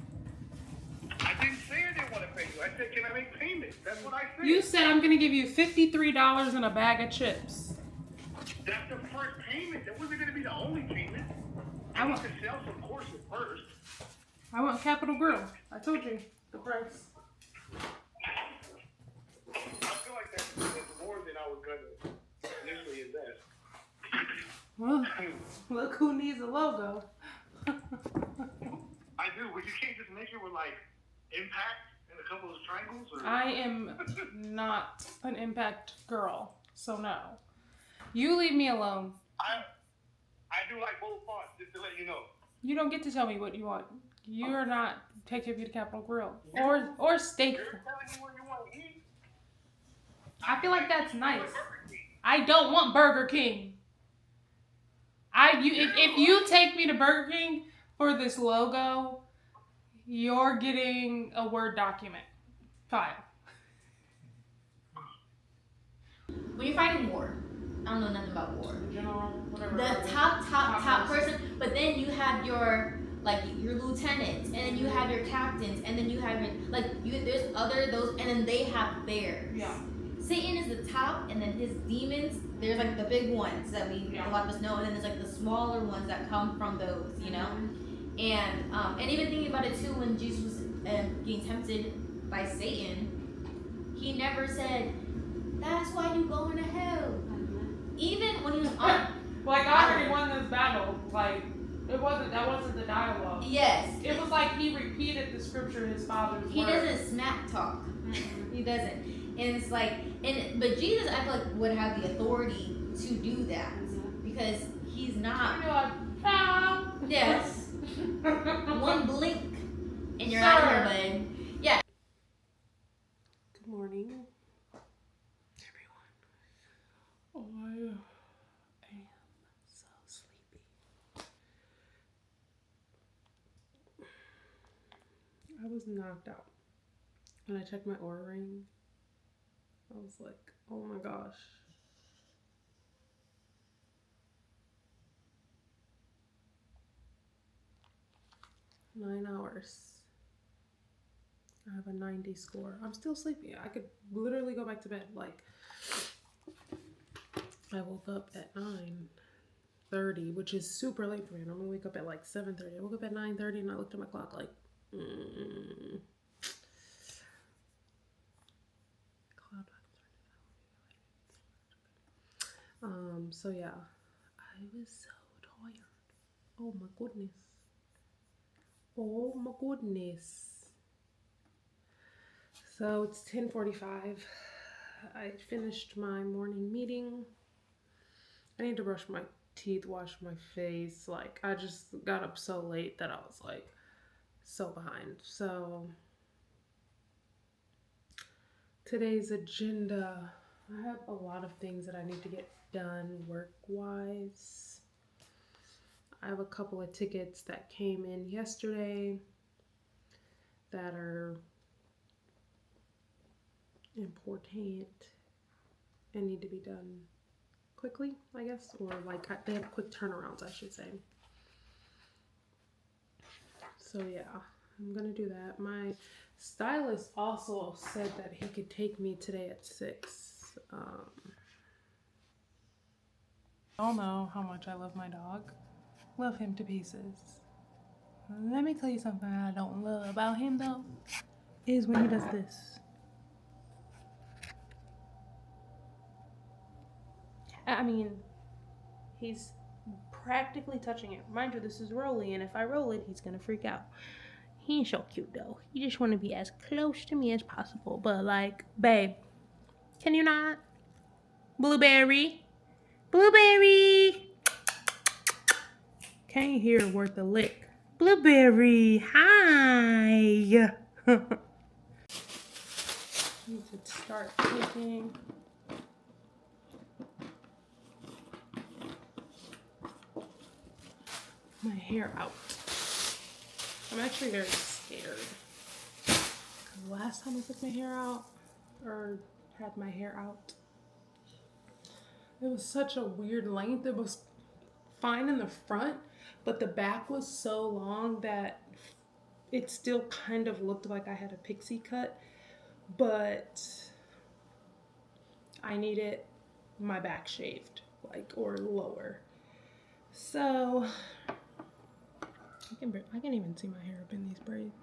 I didn't say I didn't want to pay you. I said, can I make payment? That's what I said. You said I'm going to give you $53 and a bag of chips. That's the first payment. That wasn't going to be the only payment. I need to sell some courses first. I want Capital Grill. I told you the price. I feel like that's more than I was going to initially invest. Well, look who needs a logo. I do, but you can't just make it with like impact and a couple of triangles. Or... I am not an impact girl, so no. You leave me alone. I do like both fonts, just to let you know. You don't get to tell me what you want. You are not taking me to Capital Grill or steak. You're telling me what you want to eat. I feel like that's nice. I don't want Burger King. If you take me to Burger King for this logo, you're getting a Word document file. When you're fighting war, I don't know nothing about war. General, whatever. The top person, but then you have your lieutenants, and then you have your captains, and then you have your there's other those, and then they have theirs. Yeah. Satan is the top, and then his demons, there's like the big ones that a lot of us know, and then there's like the smaller ones that come from those, you know. And even thinking about it too, when Jesus was being tempted by Satan, he never said, "That's why you going to hell." Even when he was on, like I already won this battle. Like that wasn't the dialogue. Yes. It was like he repeated the scripture in his father's He word. doesn't smack talk. He doesn't. And it's like, but Jesus, I feel like would have the authority to do that because he's not. You're like, ah. Yes. One blink and you're out of here, bud. Yeah. Good morning, everyone. I am so sleepy. I was knocked out. When I checked my Oura ring, I was like, oh my gosh. "9 hours. I have a 90 score. I'm still sleepy. I could literally go back to bed. Like, I woke up at 9:30, which is super late for me. I normally wake up at like 7:30. I woke up at 9:30 and I looked at my clock like, so yeah, I was so tired. Oh my goodness. Oh my goodness. So it's 10:45. I finished my morning meeting. I need to brush my teeth, wash my face. Like, I just got up so late that I was like so behind. So today's agenda, I have a lot of things that I need to get done work-wise. I have a couple of tickets that came in yesterday that are important and need to be done quickly, I guess, or like they have quick turnarounds, I should say. So yeah, I'm gonna do that. My stylist also said that he could take me today at 6. Y'all know how much I love my dog. Love him to pieces. Let me tell you something I don't love about him though, is when he does this. I mean, he's practically touching it. Mind you, this is Rolly, and if I roll it, he's gonna freak out. He ain't so cute though. He just want to be as close to me as possible. But like, babe, can you not? Blueberry, Blueberry. Can't hear worth a lick. Blueberry, hi. Need to start taking my hair out. I'm actually very scared. The last time I took my hair out, or had my hair out, it was such a weird length. It was fine in the front, but the back was so long that it still kind of looked like I had a pixie cut, but I needed my back shaved, like, or lower. So I can't even see my hair up in these braids.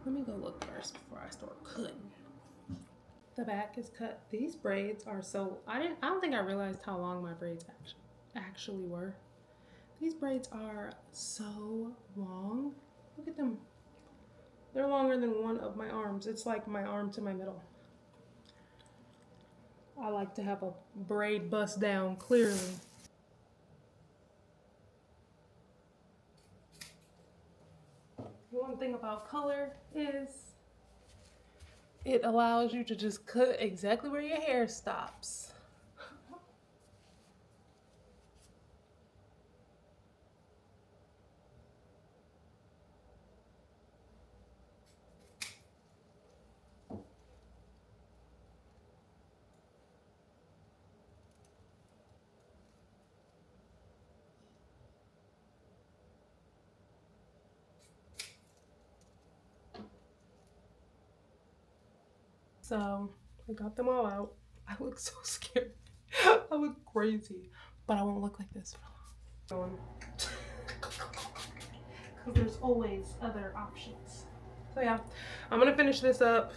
Let me go look first before I start cutting. The back is cut. These braids are so, I don't think I realized how long my braids actually were. These braids are so long. Look at them. They're longer than one of my arms. It's like my arm to my middle. I like to have a braid bust down clearly. One thing about color is it allows you to just cut exactly where your hair stops. So I got them all out. I look so scared. I look crazy. But I won't look like this for long. Because there's always other options. So yeah, I'm gonna finish this up.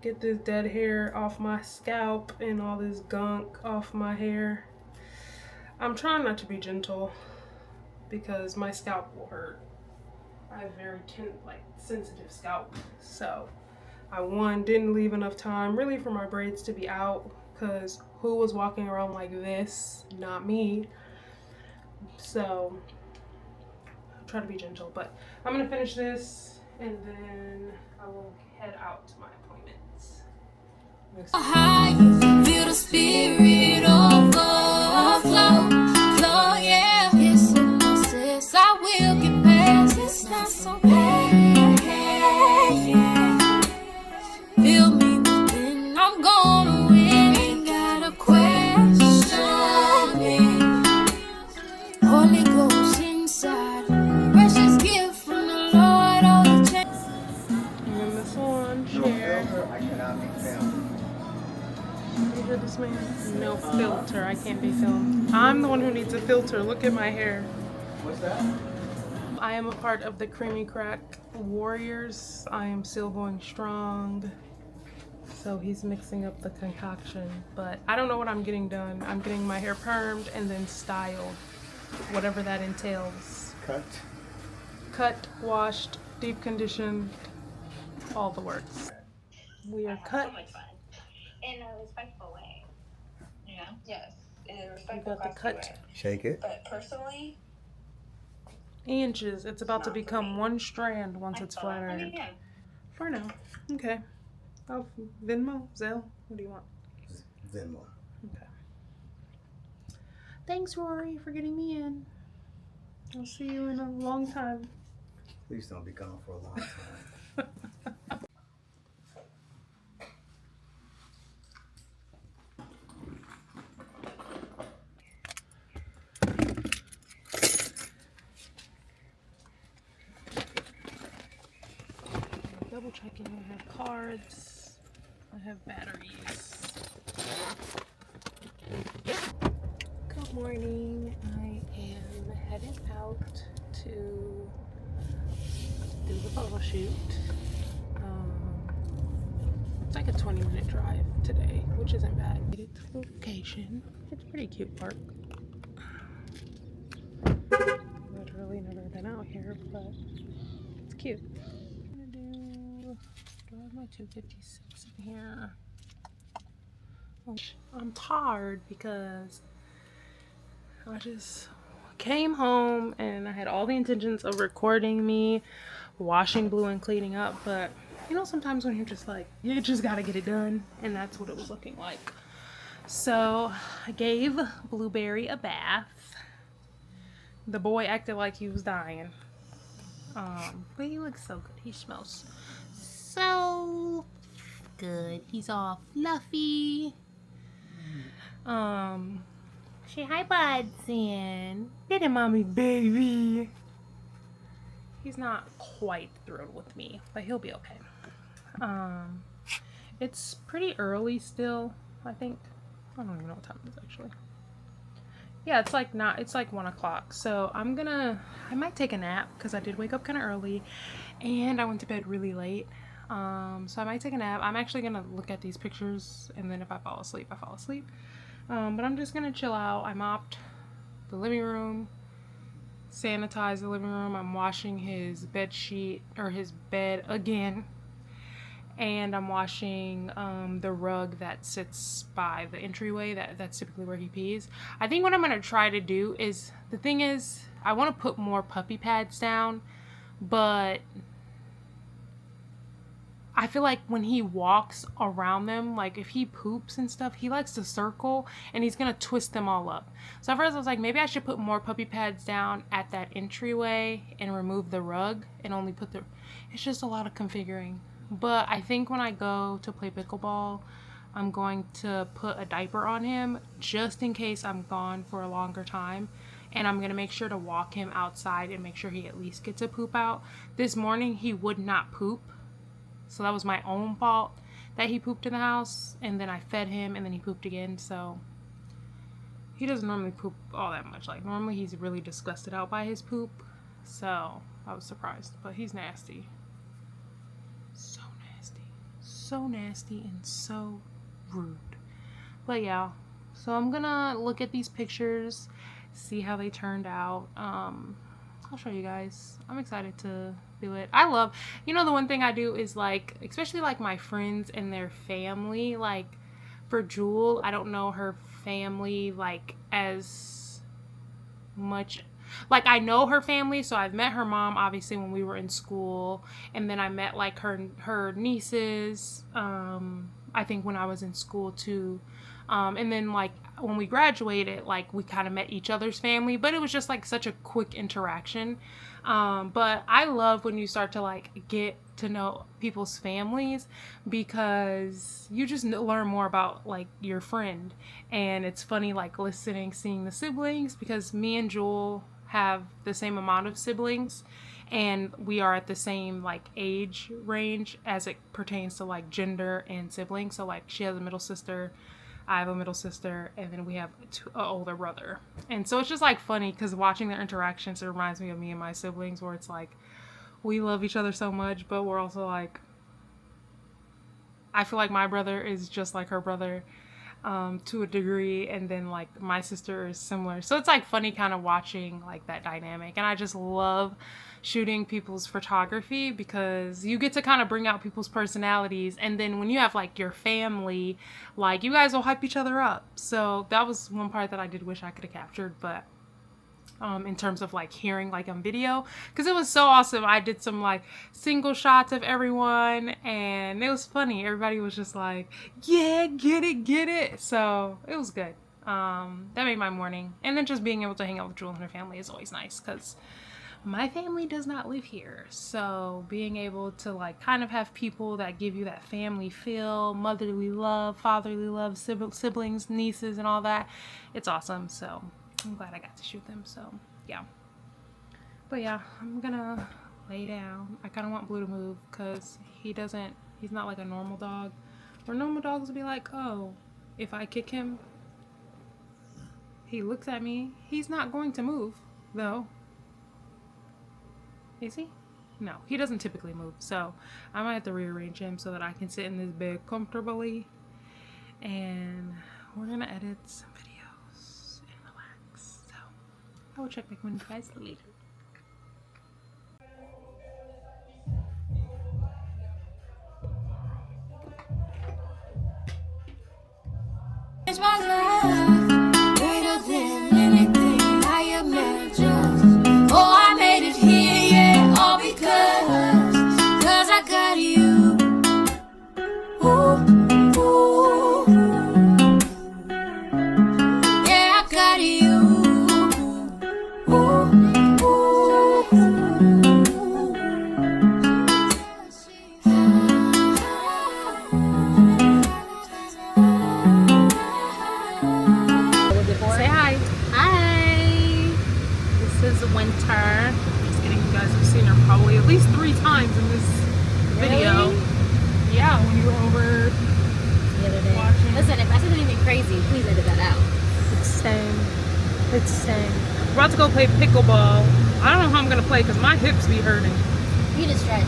Get this dead hair off my scalp and all this gunk off my hair. I'm trying not to be gentle because my scalp will hurt. I have very sensitive scalp. So I didn't leave enough time really for my braids to be out, because who was walking around like this? Not me. So I'll try to be gentle, but I'm gonna finish this and then I will head out to my appointments. High, feel the spirit overflow, flow, yeah. Yes, hypnosis, I will get past. It's not so bad, yeah. Feel me within, I'm gonna win. Ain't got a question me. Holy Ghost inside, precious gift from the Lord. All the chance. I'm in the salon chair. I cannot be filmed. You hear this man? No filter. I can't be filmed. I'm the one who needs a filter. Look at my hair. What's that? I am a part of the Creamy Crack Warriors. I am still going strong. So he's mixing up the concoction. But I don't know what I'm getting done. I'm getting my hair permed and then styled. Whatever that entails. Cut, washed, deep conditioned, all the works. We are cut. So much fun. In a respectful way. Yeah? Yes. In a We respectful got the classy cut way. Shake it. But personally, inches. It's about to become one strand once it's flat ironed. yeah. For now. Okay. I'll Venmo, Zelle. What do you want? Venmo. Okay. Thanks, Rory, for getting me in. I'll see you in a long time. Please don't be gone for a long time. Double checking. I have cards. I have batteries. Good morning. I am headed out to do the photo shoot. It's like a 20-minute drive today, which isn't bad. Made it to the location. It's a pretty cute park. Literally never been out here, but it's cute. Do I have my 256 in here? I'm tired because I just came home and I had all the intentions of recording me washing blue and cleaning up, but you know, sometimes when you're just like, you just gotta get it done, and that's what it was looking like. So I gave Blueberry a bath. The boy acted like he was dying. But he looks so good. He smells so good. He's all fluffy. Say hi, Budson. Get him, mommy, baby. He's not quite thrilled with me, but he'll be okay. It's pretty early still, I think. I don't even know what time it is actually. Yeah, it's like 1 o'clock. So I might take a nap because I did wake up kind of early and I went to bed really late. So I might take a nap. I'm actually gonna look at these pictures, and then if I fall asleep, I fall asleep. But I'm just gonna chill out. I mopped the living room, sanitized the living room. I'm washing his bed sheet, or his bed again. And I'm washing the rug that sits by the entryway. That's typically where he pees. I think what I'm gonna try to do is, the thing is, I wanna put more puppy pads down, but I feel like when he walks around them, like if he poops and stuff, he likes to circle and he's gonna twist them all up. So at first I was like, maybe I should put more puppy pads down at that entryway and remove the rug and only put it's just a lot of configuring. But I think when I go to play pickleball, I'm going to put a diaper on him just in case I'm gone for a longer time. And I'm gonna make sure to walk him outside and make sure he at least gets a poop out. This morning he would not poop. So that was my own fault that he pooped in the house, and then I fed him, and then he pooped again. So he doesn't normally poop all that much. Like, normally he's really disgusted out by his poop. So I was surprised, but he's nasty. So nasty. So nasty and so rude. But yeah, so I'm gonna look at these pictures, see how they turned out. I'll show you guys. I'm excited to do it. I love, you know, the one thing I do is like, especially like my friends and their family, like for Jewel, I don't know her family like as much. Like, I know her family, so I've met her mom obviously when we were in school, and then I met like her nieces I think when I was in school too, and then like when we graduated, like we kind of met each other's family, but it was just like such a quick interaction. But I love when you start to like get to know people's families, because you just learn more about like your friend. And it's funny like seeing the siblings, because me and Jewel have the same amount of siblings, and we are at the same like age range as it pertains to like gender and siblings. So like she has a middle sister, I have a middle sister, and then we have an older brother. And so it's just like funny, because watching their interactions, it reminds me of me and my siblings, where it's like we love each other so much, but we're also like, I feel like my brother is just like her brother to a degree, and then like my sister is similar. So it's like funny kind of watching like that dynamic. And I just love shooting people's photography, because you get to kind of bring out people's personalities, and then when you have like your family, like you guys will hype each other up. So that was one part that I did wish I could have captured, but in terms of like hearing like on video, because it was so awesome. I did some like single shots of everyone, and it was funny. Everybody was just like, yeah, get it. So it was good. That made my morning. And then just being able to hang out with Jewel and her family is always nice, because my family does not live here. So being able to like kind of have people that give you that family feel, motherly love, fatherly love, siblings, nieces, and all that, it's awesome. So I'm glad I got to shoot them. So yeah, but yeah, I'm gonna lay down. I kind of want Blue to move, because he's not like a normal dog, where normal dogs would be like, oh, if I kick him, he looks at me. He's not going to move though, is he? No, he doesn't typically move. So I might have to rearrange him so that I can sit in this bed comfortably, and we're gonna edit some videos and relax. So I will check back with you guys later. It's my love, greater than anything I imagined. Oh, I made it here, yeah, all because I got you. Ooh, ooh, yeah, I got you. Ooh, Say hi. Hi. This is Winter. Just kidding, you guys have seen her probably at least 3 times in this video. Yeah, when you were over The other day. watching. Listen, if I said anything crazy, please edit that out. It's staying. It's staying. We're about to go play pickleball. I don't know how I'm gonna play, because my hips be hurting. You need to stretch.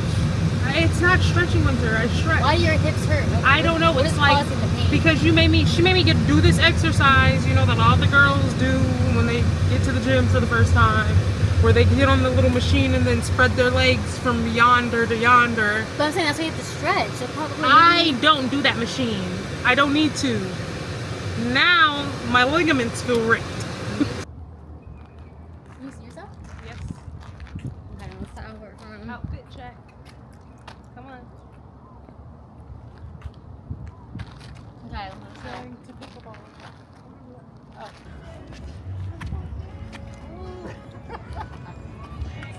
It's not stretching, Winter. I stretch. Why do your hips hurt? I don't know. What It's is like, causing the pain? because she made me do this exercise, you know, that all the girls do when they get to the gym for the first time, where they get on the little machine and then spread their legs from yonder to yonder. But I'm saying that's why you have to stretch. So probably I don't do that machine. I don't need to. Now my ligaments feel ripped. You see yourself? Yes. Okay, let's start over. Outfit check. Come on. Okay, let's go. Going to pickleball. Oh.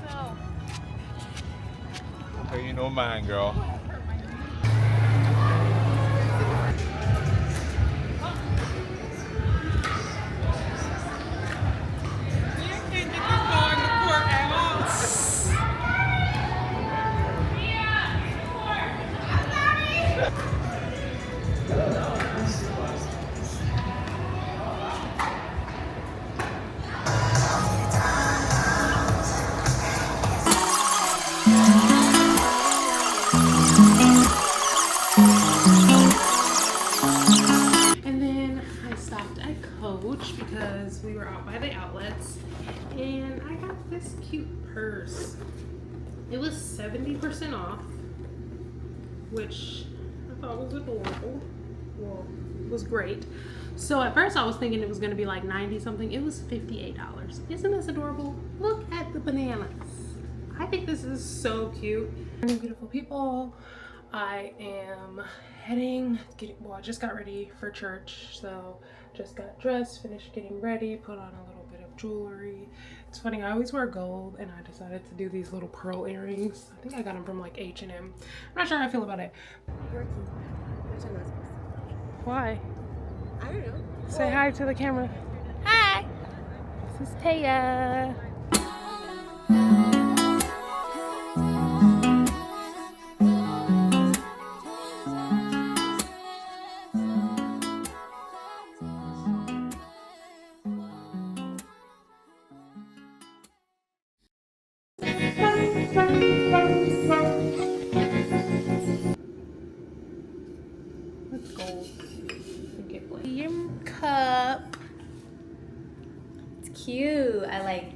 So. Okay, you know mine, girl. hats. And I got this cute purse. It was 70% off, which I thought was adorable. Well, it was great. So at first I was thinking it was gonna be like 90 something. It was $58. Isn't this adorable? Look at the bananas. I think this is so cute. Beautiful people. I am heading, well, I just got ready for church. So just got dressed, finished getting ready, put on a little bit of jewelry. It's funny, I always wear gold and I decided to do these little pearl earrings. I think I got them from like H&M. I'm not sure how I feel about it. Why? I don't know. Say hi to the camera. Hi! This is Taya. Let's go. Cup. It's cute. I like.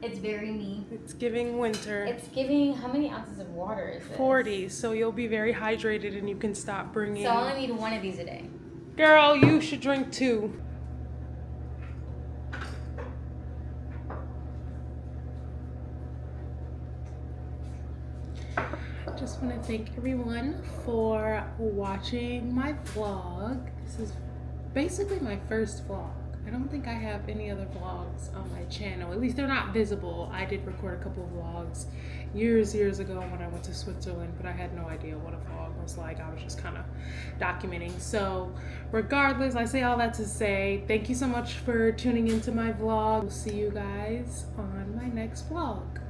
It's very me. It's giving winter. It's giving. How many ounces of water is this? 40. So you'll be very hydrated and you can stop bringing. So I only need one of these a day. Girl, you should drink 2. Just want to thank everyone for watching my vlog. This is basically my first vlog. I don't think I have any other vlogs on my channel. At least they're not visible. I did record a couple of vlogs years ago when I went to Switzerland, but I had no idea what a vlog was like. I was just kind of documenting. So regardless, I say all that to say thank you so much for tuning into my vlog. We'll see you guys on my next vlog.